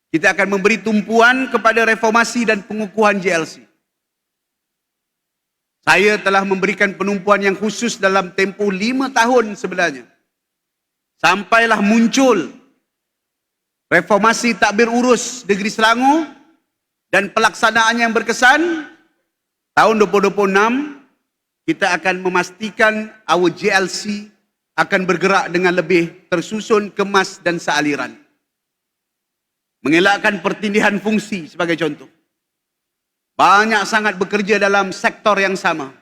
Kita akan memberi tumpuan kepada reformasi dan pengukuhan JLC. Saya telah memberikan penumpuan yang khusus dalam tempoh 5 tahun sebenarnya. Sampailah muncul reformasi tadbir urus Negeri Selangor dan pelaksanaan yang berkesan. Tahun 2026, kita akan memastikan our JLC akan bergerak dengan lebih tersusun, kemas dan sealiran. Mengelakkan pertindihan fungsi sebagai contoh. Banyak sangat bekerja dalam sektor yang sama.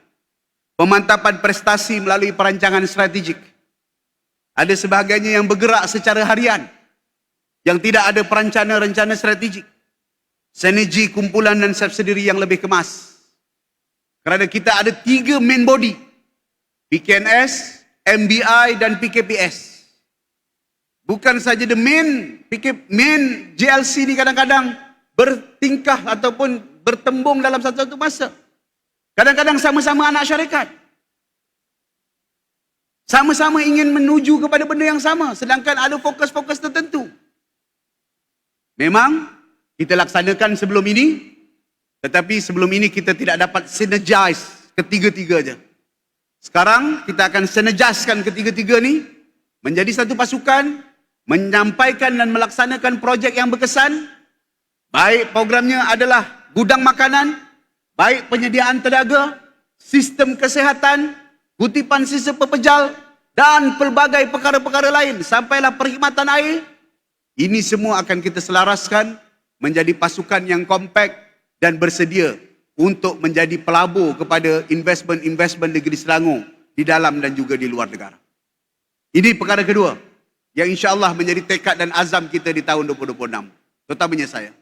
Pemantapan prestasi melalui perancangan strategik. Ada sebahagiannya yang bergerak secara harian, yang tidak ada perencana-rencana strategik. Sinergi kumpulan dan subsidiary yang lebih kemas. Kerana kita ada 3 main body, PKNS, MBI dan PKPS. Bukan saja the main JLC ni kadang-kadang bertingkah ataupun bertembung dalam satu-satu masa. Kadang-kadang sama-sama anak syarikat. Sama-sama ingin menuju kepada benda yang sama, sedangkan ada fokus-fokus tertentu. Memang kita laksanakan sebelum ini, tetapi sebelum ini kita tidak dapat synergize ketiga-tiganya. Sekarang kita akan synergizekan ketiga-tiga ni menjadi satu pasukan, menyampaikan dan melaksanakan projek yang berkesan. Baik programnya adalah gudang makanan, baik penyediaan tenaga, sistem kesihatan, kutipan sistem pepejal dan pelbagai perkara-perkara lain, sampailah perkhidmatan air. Ini semua akan kita selaraskan menjadi pasukan yang kompak dan bersedia untuk menjadi pelabur kepada investment Negeri Selangor di dalam dan juga di luar negara. Ini perkara kedua yang insya-Allah menjadi tekad dan azam kita di tahun 2026, terutamanya saya.